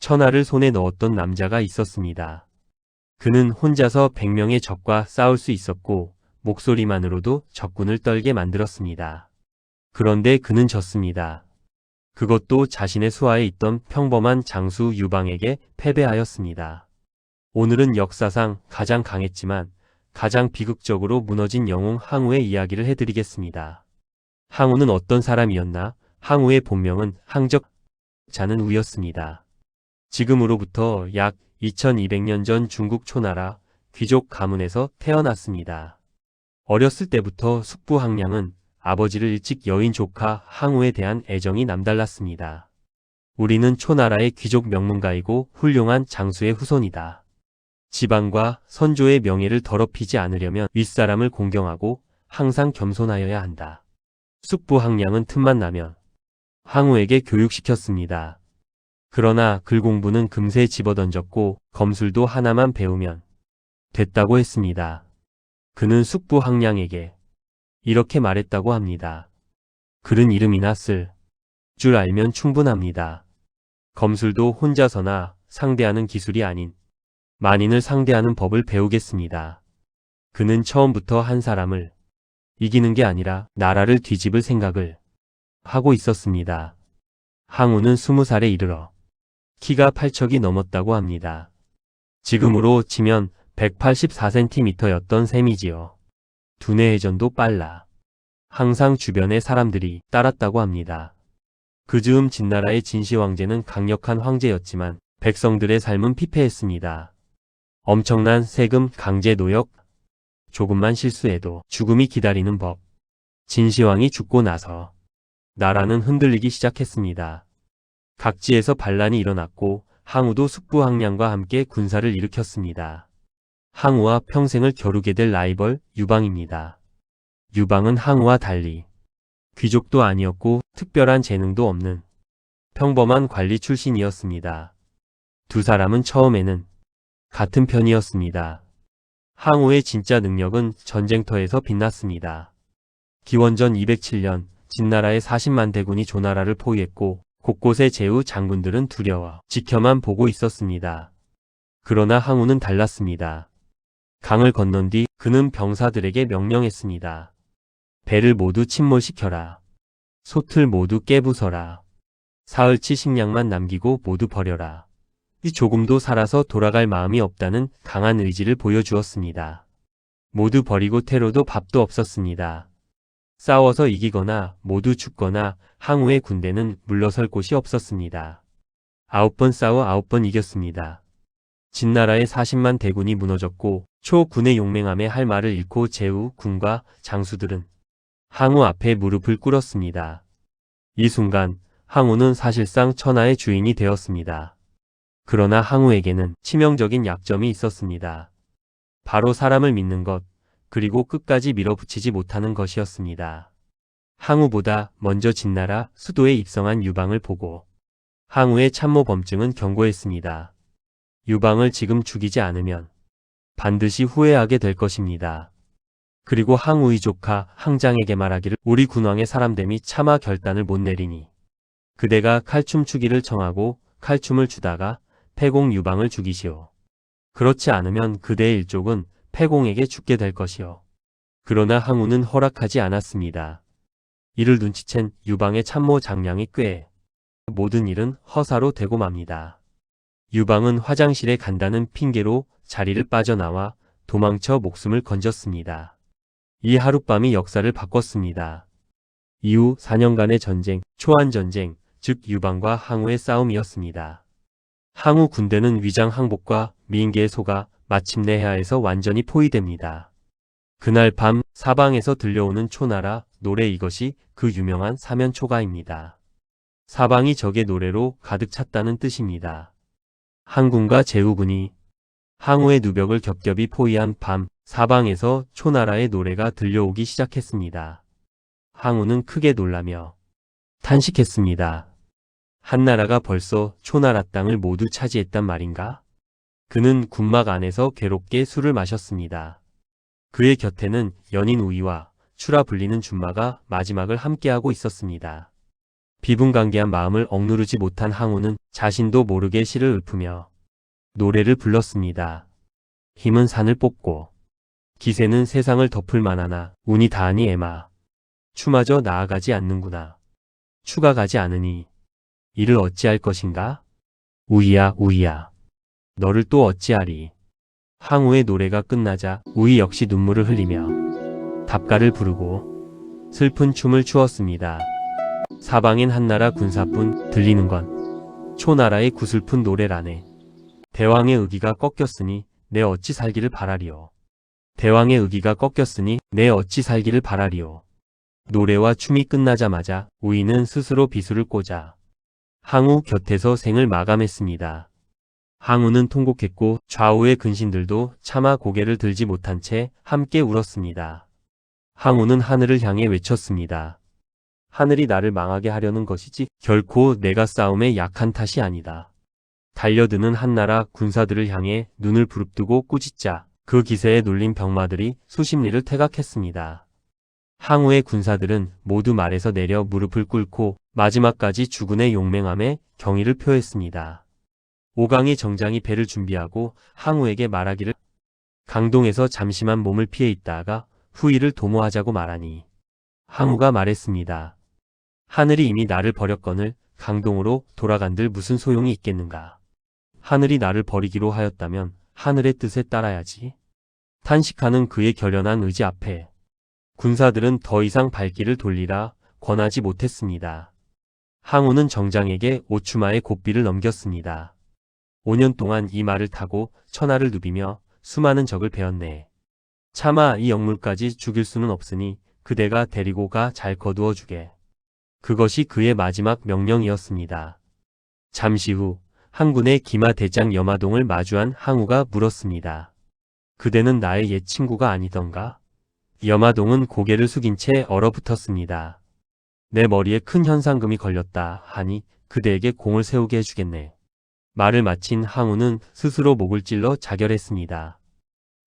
천하를 손에 넣었던 남자가 있었습니다. 그는 혼자서 100명의 적과 싸울 수 있었고 목소리만으로도 적군을 떨게 만들었습니다. 그런데 그는 졌습니다. 그것도 자신의 수하에 있던 평범한 장수 유방에게 패배하였습니다. 오늘은 역사상 가장 강했지만 가장 비극적으로 무너진 영웅 항우의 이야기를 해드리겠습니다. 항우는 어떤 사람이었나? 항우의 본명은 항적 자는 우였습니다. 지금으로부터 약 2200년 전 중국 초나라 귀족 가문에서 태어났습니다. 어렸을 때부터 숙부 항량은 아버지를 일찍 여인 조카 항우에 대한 애정이 남달랐습니다. 우리는 초나라의 귀족 명문가이고 훌륭한 장수의 후손이다. 집안과 선조의 명예를 더럽히지 않으려면 윗사람을 공경하고 항상 겸손하여야 한다. 숙부 항량은 틈만 나면 항우에게 교육시켰습니다. 그러나 글 공부는 금세 집어던졌고 검술도 하나만 배우면 됐다고 했습니다. 그는 숙부 항량에게 이렇게 말했다고 합니다. 글은 이름이나 쓸 줄 알면 충분합니다. 검술도 혼자서나 상대하는 기술이 아닌 만인을 상대하는 법을 배우겠습니다. 그는 처음부터 한 사람을 이기는 게 아니라 나라를 뒤집을 생각을 하고 있었습니다. 항우는 20살에 이르러 키가 8척이 넘었다고 합니다. 지금으로 치면 184cm였던 셈이지요. 두뇌 회전도 빨라 항상 주변의 사람들이 따랐다고 합니다. 그 즈음 진나라의 진시황제는 강력한 황제였지만 백성들의 삶은 피폐했습니다. 엄청난 세금, 강제 노역, 조금만 실수해도 죽음이 기다리는 법. 진시황이 죽고 나서 나라는 흔들리기 시작했습니다. 각지에서 반란이 일어났고 항우도 숙부 항량과 함께 군사를 일으켰습니다. 항우와 평생을 겨루게 될 라이벌 유방입니다. 유방은 항우와 달리 귀족도 아니었고 특별한 재능도 없는 평범한 관리 출신이었습니다. 두 사람은 처음에는 같은 편이었습니다. 항우의 진짜 능력은 전쟁터에서 빛났습니다. 기원전 207년 진나라의 40만 대군이 조나라를 포위했고 곳곳의 제후 장군들은 두려워 지켜만 보고 있었습니다. 그러나 항우는 달랐습니다. 강을 건넌 뒤 그는 병사들에게 명령했습니다. 배를 모두 침몰시켜라. 솥을 모두 깨부숴라. 사흘치 식량만 남기고 모두 버려라. 조금도 살아서 돌아갈 마음이 없다는 강한 의지를 보여주었습니다. 모두 버리고 테러도 밥도 없었습니다. 싸워서 이기거나 모두 죽거나 항우의 군대는 물러설 곳이 없었습니다. 9번 싸워 9번 이겼습니다. 진나라의 40만 대군이 무너졌고 초군의 용맹함에 할 말을 잃고 제후, 군과 장수들은 항우 앞에 무릎을 꿇었습니다. 이 순간 항우는 사실상 천하의 주인이 되었습니다. 그러나 항우에게는 치명적인 약점이 있었습니다. 바로 사람을 믿는 것, 그리고 끝까지 밀어붙이지 못하는 것이었습니다. 항우보다 먼저 진나라 수도에 입성한 유방을 보고 항우의 참모 범증은 경고했습니다. 유방을 지금 죽이지 않으면 반드시 후회하게 될 것입니다. 그리고 항우의 조카 항장에게 말하기를 우리 군왕의 사람됨이 차마 결단을 못 내리니 그대가 칼춤 추기를 청하고 칼춤을 추다가 패공 유방을 죽이시오. 그렇지 않으면 그대의 일족은 패공에게 죽게 될 것이오. 그러나 항우는 허락하지 않았습니다. 이를 눈치챈 유방의 참모 장량이 꽤 모든 일은 허사로 되고 맙니다. 유방은 화장실에 간다는 핑계로 자리를 빠져나와 도망쳐 목숨을 건졌습니다. 이 하룻밤이 역사를 바꿨습니다. 이후 4년간의 전쟁, 초안전쟁, 즉 유방과 항우의 싸움이었습니다. 항우 군대는 위장 항복과 미인계에 속아 마침내 해하에서 완전히 포위됩니다. 그날 밤 사방에서 들려오는 초나라 노래, 이것이 그 유명한 사면초가입니다. 사방이 적의 노래로 가득 찼다는 뜻입니다. 항군과 제후군이 항우의 누벽을 겹겹이 포위한 밤 사방에서 초나라의 노래가 들려오기 시작했습니다. 항우는 크게 놀라며 탄식했습니다. 한나라가 벌써 초나라 땅을 모두 차지했단 말인가? 그는 군막 안에서 괴롭게 술을 마셨습니다. 그의 곁에는 연인 우이와 추라 불리는 준마가 마지막을 함께하고 있었습니다. 비분간개한 마음을 억누르지 못한 항우는 자신도 모르게 시를 읊으며 노래를 불렀습니다. 힘은 산을 뽑고 기세는 세상을 덮을 만하나 운이 다하니 에마 추마저 나아가지 않는구나. 추가 가지 않으니 이를 어찌할 것인가? 우이야 우이야 너를 또 어찌하리. 항우의 노래가 끝나자 우이 역시 눈물을 흘리며 답가를 부르고 슬픈 춤을 추었습니다. 사방엔 한나라 군사뿐 들리는 건 초나라의 구슬픈 노래라네. 대왕의 의기가 꺾였으니 내 어찌 살기를 바라리오. 대왕의 의기가 꺾였으니 내 어찌 살기를 바라리오. 노래와 춤이 끝나자마자 우이는 스스로 비수를 꽂아 항우 곁에서 생을 마감했습니다. 항우는 통곡했고 좌우의 근신들도 차마 고개를 들지 못한 채 함께 울었습니다. 항우는 하늘을 향해 외쳤습니다. 하늘이 나를 망하게 하려는 것이지 결코 내가 싸움에 약한 탓이 아니다. 달려드는 한나라 군사들을 향해 눈을 부릅뜨고 꾸짖자 그 기세에 눌린 병마들이 수십 리를 퇴각했습니다. 항우의 군사들은 모두 말에서 내려 무릎을 꿇고 마지막까지 주군의 용맹함에 경의를 표했습니다. 오강의 정장이 배를 준비하고 항우에게 말하기를 강동에서 잠시만 몸을 피해 있다가 후일을 도모하자고 말하니 항우가 말했습니다. 하늘이 이미 나를 버렸거늘 강동으로 돌아간들 무슨 소용이 있겠는가. 하늘이 나를 버리기로 하였다면 하늘의 뜻에 따라야지. 탄식하는 그의 결연한 의지 앞에 군사들은 더 이상 발길을 돌리라 권하지 못했습니다. 항우는 정장에게 오추마의 고삐를 넘겼습니다. 5년 동안 이 말을 타고 천하를 누비며 수많은 적을 베었네. 차마 이 영물까지 죽일 수는 없으니 그대가 데리고 가 잘 거두어 주게. 그것이 그의 마지막 명령이었습니다. 잠시 후 항군의 기마 대장 여마동을 마주한 항우가 물었습니다. 그대는 나의 옛 친구가 아니던가? 여마동은 고개를 숙인 채 얼어붙었습니다. 내 머리에 큰 현상금이 걸렸다 하니 그대에게 공을 세우게 해주겠네. 말을 마친 항우는 스스로 목을 찔러 자결했습니다.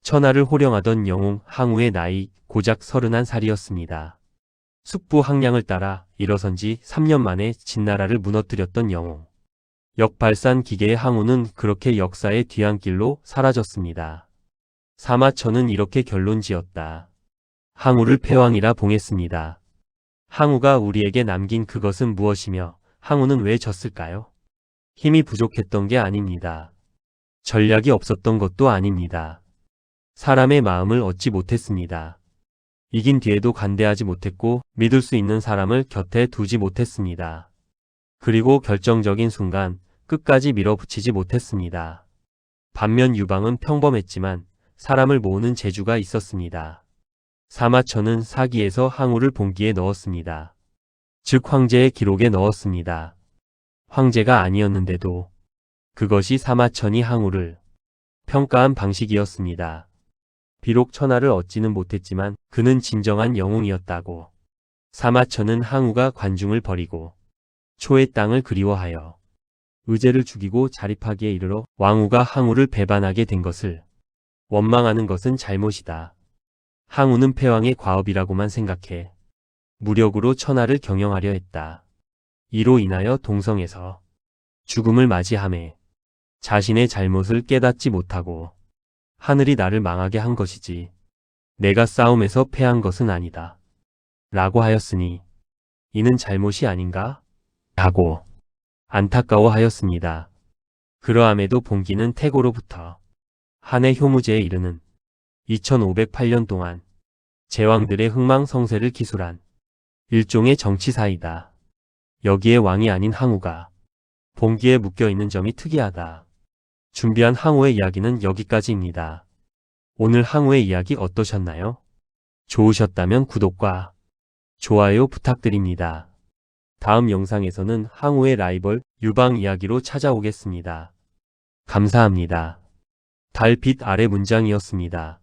천하를 호령하던 영웅 항우의 나이 고작 31살이었습니다. 숙부 항량을 따라 일어선 지 3년 만에 진나라를 무너뜨렸던 영웅. 역발산 기계의 항우는 그렇게 역사의 뒤안길로 사라졌습니다. 사마천은 이렇게 결론지었다. 항우를 패왕이라 봉했습니다. 항우가 우리에게 남긴 그것은 무엇이며 항우는 왜 졌을까요? 힘이 부족했던 게 아닙니다. 전략이 없었던 것도 아닙니다. 사람의 마음을 얻지 못했습니다. 이긴 뒤에도 간대하지 못했고 믿을 수 있는 사람을 곁에 두지 못했습니다. 그리고 결정적인 순간 끝까지 밀어붙이지 못했습니다. 반면 유방은 평범했지만 사람을 모으는 재주가 있었습니다. 사마천은 사기에서 항우를 봉기에 넣었습니다. 즉 황제의 기록에 넣었습니다. 황제가 아니었는데도 그것이 사마천이 항우를 평가한 방식이었습니다. 비록 천하를 얻지는 못했지만 그는 진정한 영웅이었다고. 사마천은 항우가 관중을 버리고 초의 땅을 그리워하여 의제를 죽이고 자립하기에 이르러 왕후가 항우를 배반하게 된 것을 원망하는 것은 잘못이다. 항우는 패왕의 과업이라고만 생각해 무력으로 천하를 경영하려 했다. 이로 인하여 동성에서 죽음을 맞이하매 자신의 잘못을 깨닫지 못하고 하늘이 나를 망하게 한 것이지 내가 싸움에서 패한 것은 아니다. 라고 하였으니 이는 잘못이 아닌가? 라고 안타까워하였습니다. 그러함에도 봉기는 태고로부터 한해 효무제에 이르는 2508년 동안 제왕들의 흥망성쇠를 기술한 일종의 정치사이다. 여기에 왕이 아닌 항우가 봉기에 묶여있는 점이 특이하다. 준비한 항우의 이야기는 여기까지입니다. 오늘 항우의 이야기 어떠셨나요? 좋으셨다면 구독과 좋아요 부탁드립니다. 다음 영상에서는 항우의 라이벌 유방 이야기로 찾아오겠습니다. 감사합니다. 달빛 아래 문장이었습니다.